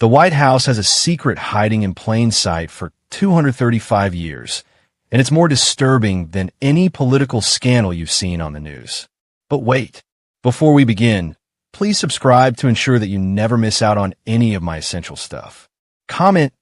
The White House has a secret hiding in plain sight for 235 years, and it's more disturbing than any political scandal you've seen on the news. But wait, before we begin, please subscribe to ensure that you never miss out on any of my essential stuff. Comment,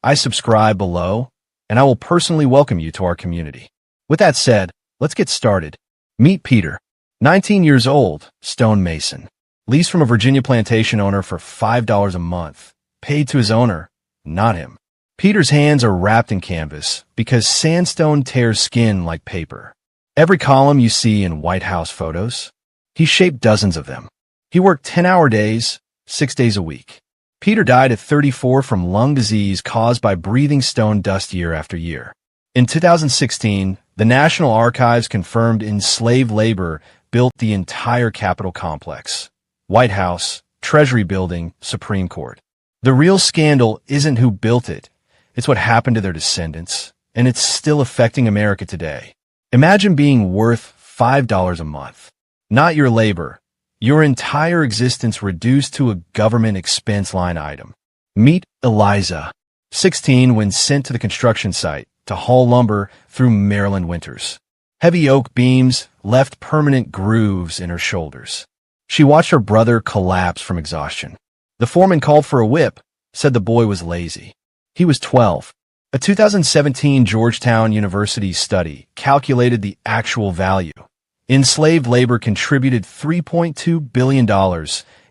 "I subscribe" below, and I will personally welcome you to our community. With that said, let's get started. Meet Peter, 19 years old, stonemason. Leased from a Virginia plantation owner for $5 a month. Paid to his owner, not him. Peter's hands are wrapped in canvas because sandstone tears skin like paper. Every column you see in White House photos, he shaped dozens of them. He worked 10-hour days, 6 days a week. Peter died at 34 from lung disease caused by breathing stone dust year after year. In 2016, the National Archives confirmed enslaved labor built the entire Capitol complex. White House, Treasury Building, Supreme Court. The real scandal isn't who built it, it's what happened to their descendants, and it's still affecting America today. Imagine being worth $5 a month. Not your labor, your entire existence reduced to a government expense line item. Meet Eliza, 16 when sent to the construction site to haul lumber through Maryland winters. Heavy oak beams left permanent grooves in her shoulders. She watched her brother collapse from exhaustion. The foreman called for a whip, said the boy was lazy. He was 12. A 2017 Georgetown University study calculated the actual value. Enslaved labor contributed $3.2 billion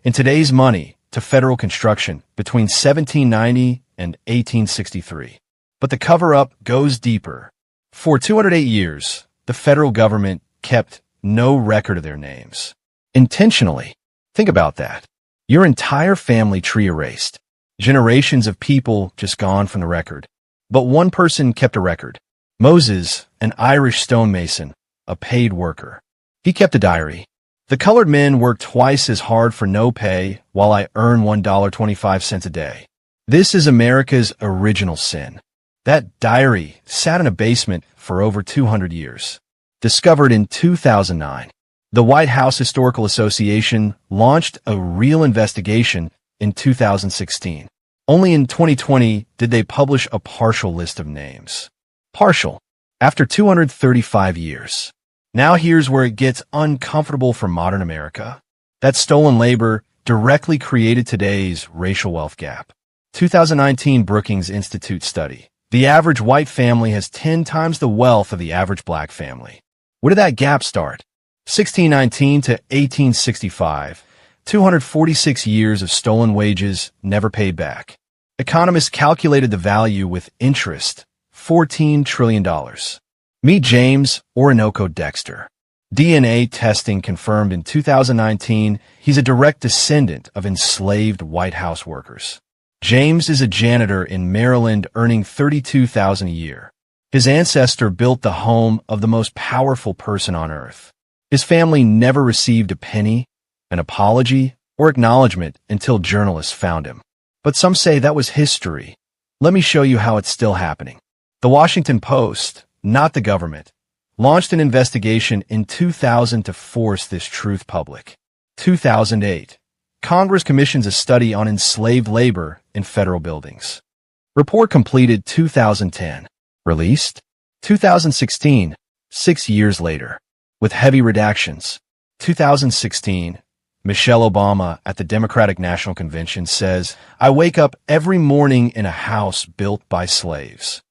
in today's money to federal construction between 1790 and 1863. But the cover-up goes deeper. For 208 years, the federal government kept no record of their names. Intentionally. Think about that. Your entire family tree erased. Generations of people just gone from the record. But one person kept a record. Moses, an Irish stonemason, a paid worker. He kept a diary. The colored men work twice as hard for no pay, while I earn $1.25 a day. This is America's original sin. That diary sat in a basement for over 200 years. Discovered in 2009. The White House Historical Association launched a real investigation in 2016. Only in 2020 did they publish a partial list of names. Partial. After 235 years. Now here's where it gets uncomfortable for modern America. That stolen labor directly created today's racial wealth gap. 2019 Brookings Institute study. The average white family has 10 times the wealth of the average black family. Where did that gap start? 1619 to 1865, 246 years of stolen wages never paid back. Economists calculated the value with interest, $14 trillion. Meet James Orinoco Dexter. DNA testing confirmed in 2019 he's a direct descendant of enslaved White House workers. James is a janitor in Maryland earning $32,000 a year. His ancestor built the home of the most powerful person on earth. His family never received a penny, an apology, or acknowledgement until journalists found him. But some say that was history. Let me show you how it's still happening. The Washington Post, not the government, launched an investigation in 2000 to force this truth public. 2008, Congress commissions a study on enslaved labor in federal buildings. Report completed 2010. Released 2016, 6 years later. With heavy redactions. 2016, Michelle Obama at the Democratic National Convention says, "I wake up every morning in a house built by slaves."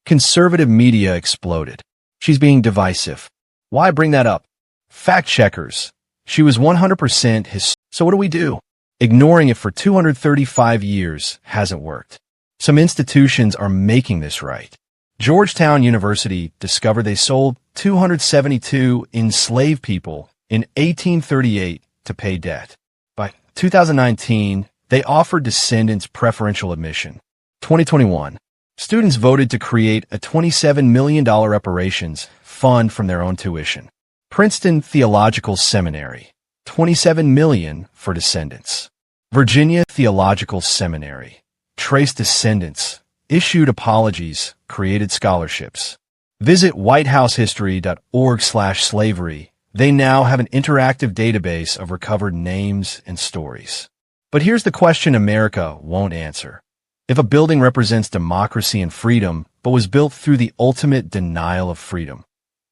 Conservative media exploded. She's being divisive. Why bring that up? Fact checkers. She was 100% his. So what do? Ignoring it for 235 years hasn't worked. Some institutions are making this right. Georgetown University discovered they sold 272 enslaved people in 1838 to pay debt. By 2019, they offered descendants preferential admission. 2021, students voted to create a $27 million reparations fund from their own tuition. Princeton Theological Seminary, $27 million for descendants. Virginia Theological Seminary, traced descendants, issued apologies, created scholarships. Visit whitehousehistory.org/slavery. They now have an interactive database of recovered names and stories. But here's the question America won't answer. If a building represents democracy and freedom, but was built through the ultimate denial of freedom,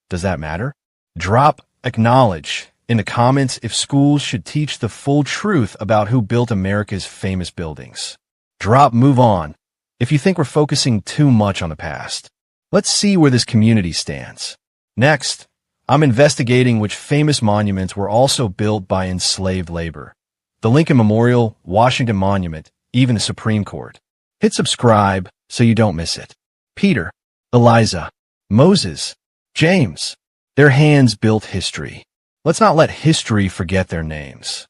does that matter? Drop acknowledge in the comments if schools should teach the full truth about who built America's famous buildings. Drop move on if you think we're focusing too much on the past. Let's see where this community stands. Next, I'm investigating which famous monuments were also built by enslaved labor. The Lincoln Memorial, Washington Monument, even the Supreme Court. Hit subscribe so you don't miss it. Peter, Eliza, Moses, James. Their hands built history. Let's not let history forget their names.